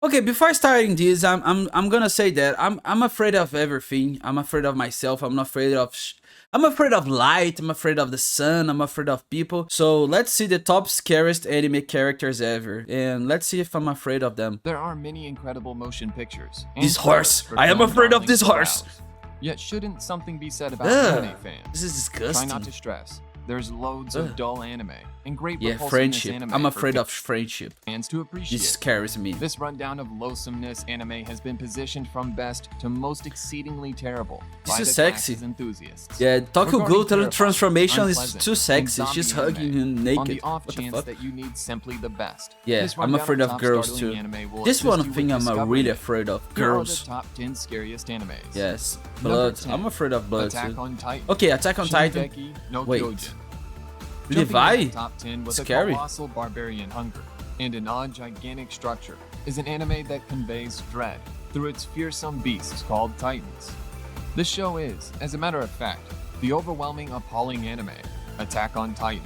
Okay, before starting this, I'm gonna say that I'm afraid of everything. I'm afraid of myself. I'm not afraid of. I'm afraid of light. I'm afraid of the sun. I'm afraid of people. So let's see the top scariest anime characters ever, and let's see if I'm afraid of them. There are many incredible motion pictures. And This horse. for I am film afraid of darlings this to horse. browse. Yet shouldn't something be said about Ugh, anime fans? this is Try disgusting. not to stress. There's loads Ugh. of dull anime and great Yeah, repulsiveness friendship. anime I'm for afraid of friendship. fans to appreciate. This scares me. This rundown of loathsomeness anime has been positioned from best to most exceedingly terrible This by is the sexy. classes enthusiasts. Yeah, Tokyo Regarding Ghoul terrifying, transformation is unpleasant, too and sexy. zombie She's anime, hugging him on naked. the off What the chance fuck? that you need simply the best. Yeah, This I'm rundown afraid of top girls startling too. anime will This assist one you with thing I'm discovering really it. afraid of. Here are the Girls. top 10 scariest animes. Yes. Number Blood. 10, I'm afraid of blood Attack too. on Titan. Okay, Attack on Titan. Shingeki no Wait. Kyojin. Levi? Jumping in the top 10 with Scary. a colossal barbarian hunger and an odd gigantic structure is an anime that conveys dread through its fearsome beasts called Titans. This show is, as a matter of fact, the overwhelming appalling anime, Attack on Titan.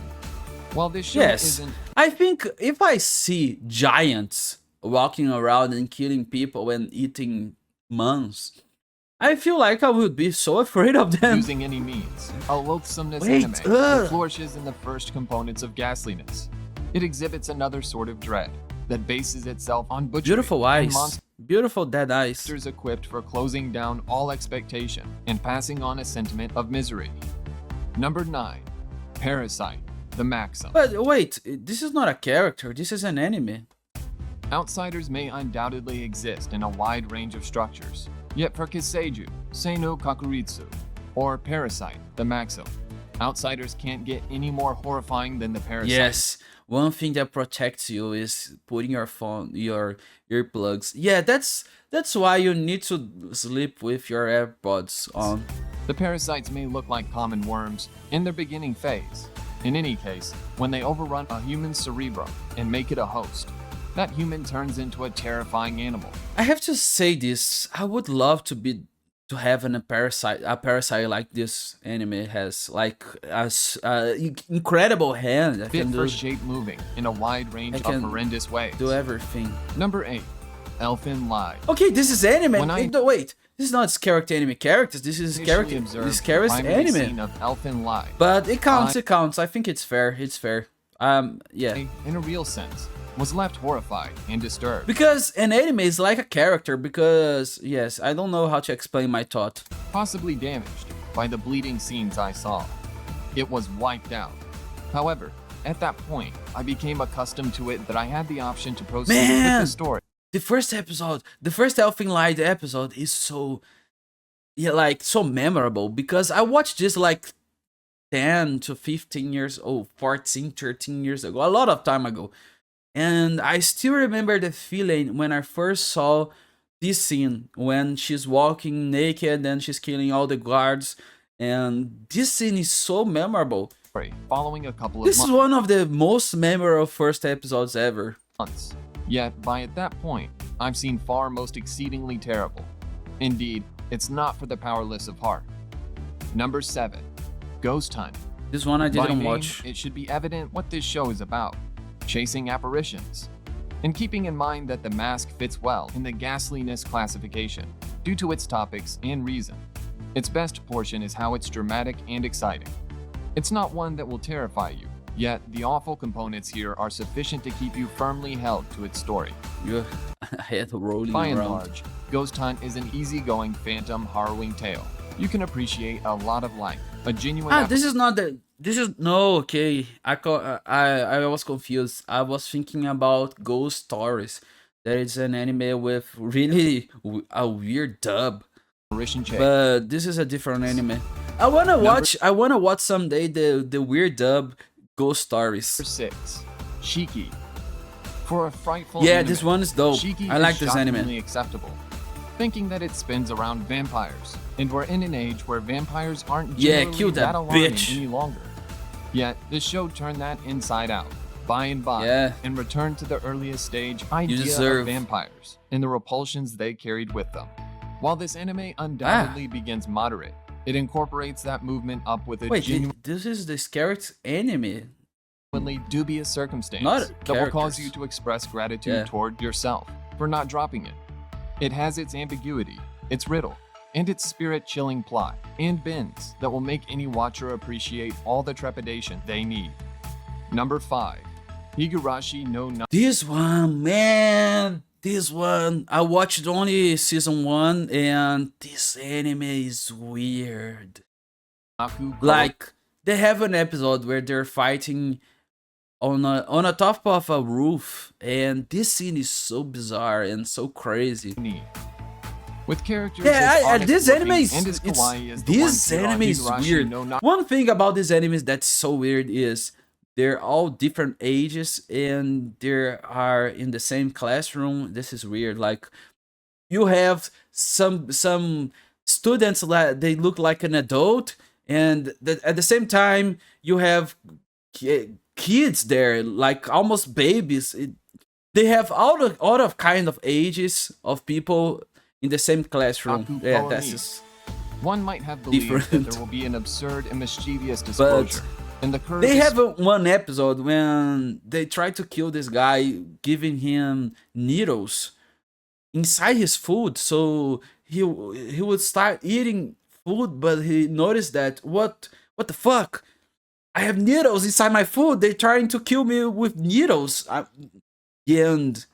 While this show Yes. isn't I think if I see giants walking around and killing people and eating months, I feel like I would be so afraid of them. using any means, a loathsomeness Wait, anime ugh. that flourishes in the first components of ghastliness. It exhibits another sort of dread that bases itself on butchery Beautiful and eyes. Beautiful dead eyes. monsters equipped for closing down all expectation and passing on a sentiment of misery. Number 9. Parasite, the Maxim. But wait, this is not a character. This is an anime. Outsiders may undoubtedly exist in a wide range of structures, yet for Kiseiju, Seino Kakuritsu, or Parasite, the Maxim, outsiders can't get any more horrifying than the Parasite. Yes, one thing that protects you is putting your phone, your earplugs. Yeah, that's why you need to sleep with your AirPods on. The parasites may look like common worms in their beginning phase. In any case, when they overrun a human cerebrum and make it a host, that human turns into a terrifying animal. I have to say this. I would love to have a parasite like this anime has, like incredible hand. I Fit can for do shape moving in a wide range I of can horrendous ways. everything. Number 8. Elfin Lied. Okay, this is anime. When I- Wait, this is not character anime characters. This is Initially character. observed This the scariest primary anime. scene of Elfin Lied. But it counts. It counts. I think it's fair. It's fair. Yeah. In a real sense, was left horrified and disturbed. Because an anime is like a character. Because yes, I don't know how to explain my thought. Possibly damaged by the bleeding scenes I saw. It was wiped out. However, at that point, I became accustomed to it that I had the option to proceed with Man! the story. The first episode, the first Elfin Lied episode is so, yeah, like so memorable because I watched this like 10 to 15 years old, 14, 13 years ago, a lot of time ago. And I still remember the feeling when I first saw this scene when she's walking naked and she's killing all the guards. And this scene is so memorable. Following a couple of This is one of the most memorable first episodes ever. months. Yet, by at that point, I've seen far most exceedingly terrible. Indeed, it's not for the powerless of heart. Number 7. Ghost Hunt. This one I By didn't name, watch. it should be evident what this show is about. Chasing apparitions. And keeping in mind that the mask fits well in the ghastliness classification, due to its topics and reason. Its best portion is how it's dramatic and exciting. It's not one that will terrify you, yet the awful components here are sufficient to keep you firmly held to its story. Your head rolling By and around. large, Ghost Hunt is an easygoing phantom harrowing tale. You can appreciate a lot of life, a genuine This is not the. This is no okay. I was confused. I was thinking about Ghost Stories. There is an anime with really a weird dub, apparition chase. but this is a different anime. I wanna watch. I wanna watch someday the weird dub Ghost Stories. Number 6. Shiki. For a frightful Yeah, anime, this one is dope. Shiki I like is this anime. shockingly acceptable, thinking that it spins around vampires, and we're in an age where vampires aren't Yeah, generally kill that that alarming bitch. any longer. Yet, this show turned that inside out, by and by, Yeah. and returned to the earliest stage idea deserve. of vampires and the repulsions they carried with them. While this anime undoubtedly begins moderate, it incorporates that movement up with a Wait, genuinely this is the scariest anime. dubious circumstance Not that will cause characters. you to express gratitude Yeah. toward yourself for not dropping it. It has its ambiguity, its riddle, and its spirit-chilling plot and bends that will make any watcher appreciate all the trepidation they need. Number 5. Higurashi no This one, man, this one, I watched only season 1 and this anime is weird. Naku Like, they have an episode where they're fighting on a top of a roof, and this scene is so bizarre and so crazy. Ni. With characters Yeah, as honest this looking anime is and as kawaii as the this ones here on anime is Higurashi weird. no Na- One thing about these animes that's so weird is they're all different ages and they are in the same classroom. This is weird. Like, you have some students that they look like an adult, and at the same time you have kids there, like almost babies. They have all of kind of ages of people in the same classroom. Naku Yeah, Koloni. that's just One might have believed that different. there will be an absurd and mischievous disclosure. And the curve They is have one episode when they try to kill this guy, giving him needles inside his food, so he would start eating food, but he noticed that what the fuck? I have needles inside my food. They're trying to kill me with needles. And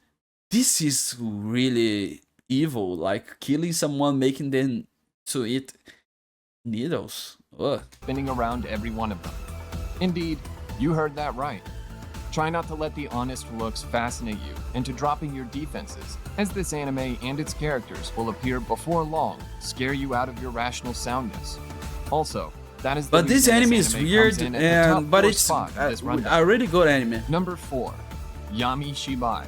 this is really evil, like killing someone, making them to eat needles. Ugh. spinning around every one of them. Indeed, you heard that right. Try not to let the honest looks fascinate you into dropping your defenses, as this anime and its characters will appear before long, scare you out of your rational soundness. Also, that is the But this reason anime is comes weird, in at the top and but 4 it's spot in this rundown. a really good anime. Number 4. Yami Shibai.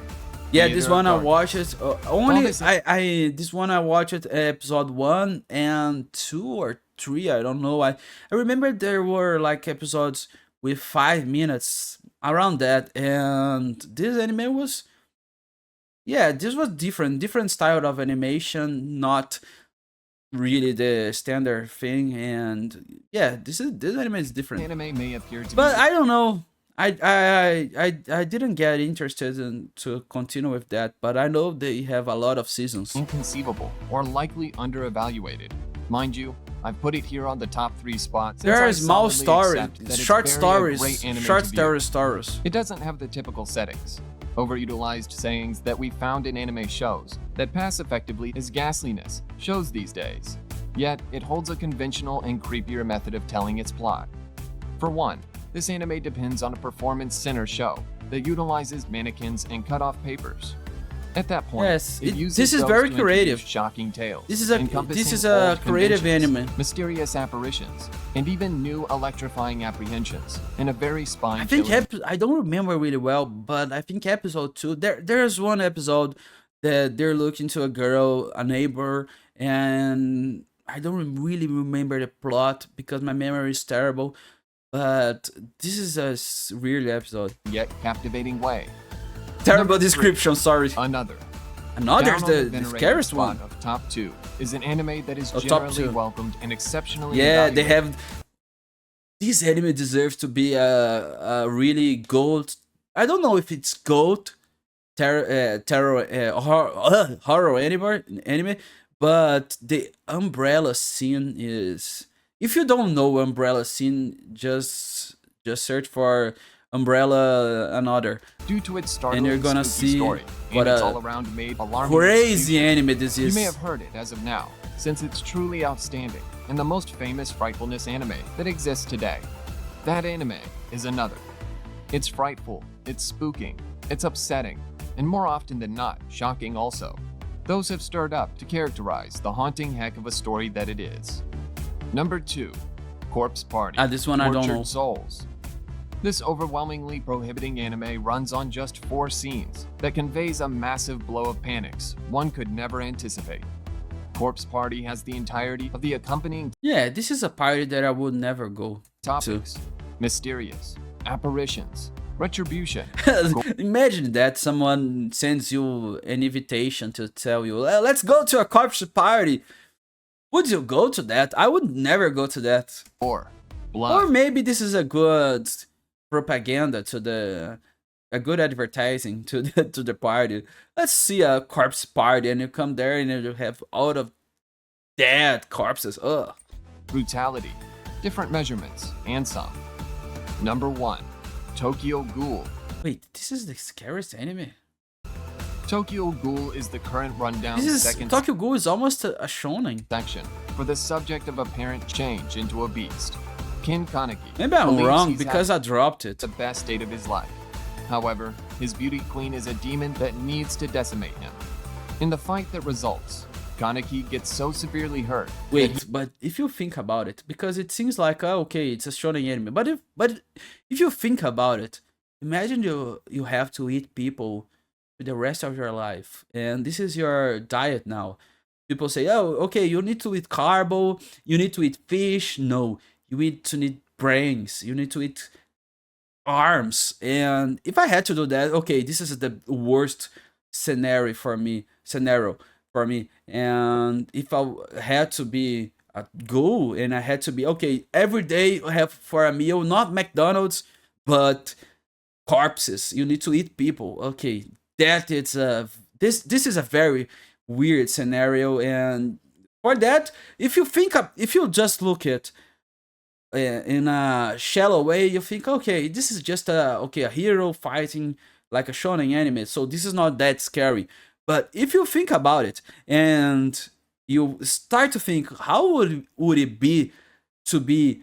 Yeah, Theater this of one I Darkness. watched it only. Well, this- This one I watched episode 1 and 2 or 3. I don't know. I remember there were like episodes with 5 minutes around that, and this anime was, yeah, this was different style of animation, not really the standard thing, and yeah, this anime is different. Anime may appear to But be I don't know. I didn't get interested in to continue with that, but I know they have a lot of seasons. inconceivable or likely underevaluated. Mind you, I've put it here on the top 3 spots. There since I are small solidly stories, accept that it's short very a stories, great anime short to view. stories. It doesn't have the typical settings, overutilized sayings that we found in anime shows that pass effectively as ghastliness shows these days. Yet, it holds a conventional and creepier method of telling its plot. For one, this anime depends on a performance center show that utilizes mannequins and cut-off papers. At that point, Yes, it uses this is those very to creative. introduce shocking tales. This is a encompassing old creative conventions, anime. mysterious apparitions, and even new electrifying apprehensions in a very I spine. think I don't remember really well, but I think episode 2. There's one episode that they're looking to a girl, a neighbor, and I don't really remember the plot because my memory is terrible. But this is a weird episode. yet captivating way. Terrible Number 3. description. Sorry. Another. Another's Down on the venerated scariest spot one. of top 2 is an anime that is Oh, top generally 2. welcomed and exceptionally Yeah, they evaluated. have. This anime deserves to be a really gold. I don't know if it's gold horror anime, but the umbrella scene is. If you don't know umbrella scene, just search for umbrella another. due to its startling you're gonna spooky see story what and its a all-around made alarming Crazy execution. anime this You is. may have heard it as of now, since it's truly outstanding and the most famous frightfulness anime that exists today. That anime is another. It's frightful, it's spooking, it's upsetting, and more often than not, shocking also. Those have stirred up to characterize the haunting heck of a story that it is. Number 2. Corpse Party. This one I don't Tortured know. Souls. This overwhelmingly prohibiting anime runs on just 4 scenes that conveys a massive blow of panics one could never anticipate. Corpse Party has the entirety of the accompanying Yeah, this is a party that I would never go topics: mysterious, apparitions, retribution, Imagine that someone sends you an invitation to tell you, let's go to a corpse party. Would you go to that? I would never go to that. or Or blood. maybe this is a good propaganda to a good advertising to the party. Let's see a corpse party, and you come there and you have all of dead corpses. Ugh. Brutality, different measurements, and some. Number 1. Tokyo Ghoul. Wait, this is the scariest anime. Tokyo Ghoul is the current rundown second Tokyo Ghoul is almost a shonen. section for the subject of apparent change into a beast. Kin Kaneki. Maybe I'm believes wrong he's because I dropped it. the best state of his life. However, his beauty queen is a demon that needs to decimate him. In the fight that results, Kaneki gets so severely hurt. Wait, but if you think about it, because it seems like okay, it's a shonen anime, but if you think about it, imagine you have to eat people for the rest of your life, and this is your diet now. People say, oh, okay, you need to eat carbo, you need to eat fish. No, you need to eat brains, you need to eat arms. And if I had to do that, okay, this is the worst scenario for me. And if I had to be a goal, and I had to be okay every day I have for a meal, not McDonald's, but corpses. You need to eat people. Okay, that it's a this is a very weird scenario. And for that, if you just look at in a shallow way, you think, okay, this is just a hero fighting like a shonen anime, so this is not that scary. But if you think about it and you start to think, how would it be to be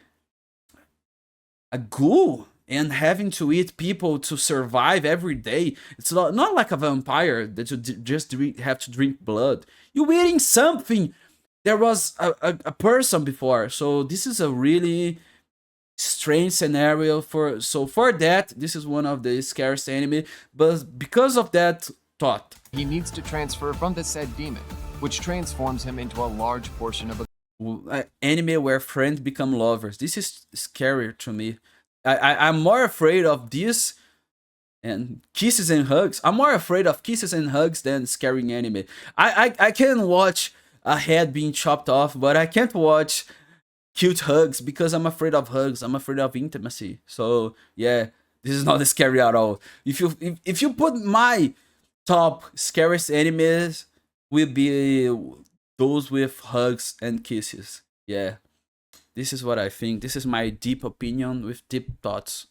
a ghoul and having to eat people to survive every day? It's not like a vampire that you just have to drink blood. You're eating something. There was a person before, so this is a really strange scenario. For that, this is one of the scariest anime. But because of that thought, he needs to transfer from the said demon, which transforms him into a large portion of a anime where friends become lovers. This is scarier to me. I'm more afraid of this and kisses and hugs. I'm more afraid of kisses and hugs than scary anime. I can watch a head being chopped off, but I can't watch cute hugs because I'm afraid of hugs. I'm afraid of intimacy. So yeah, this is not scary at all. If you put my top scariest animes, will be those with hugs and kisses. Yeah, this is what I think. This is my deep opinion with deep thoughts.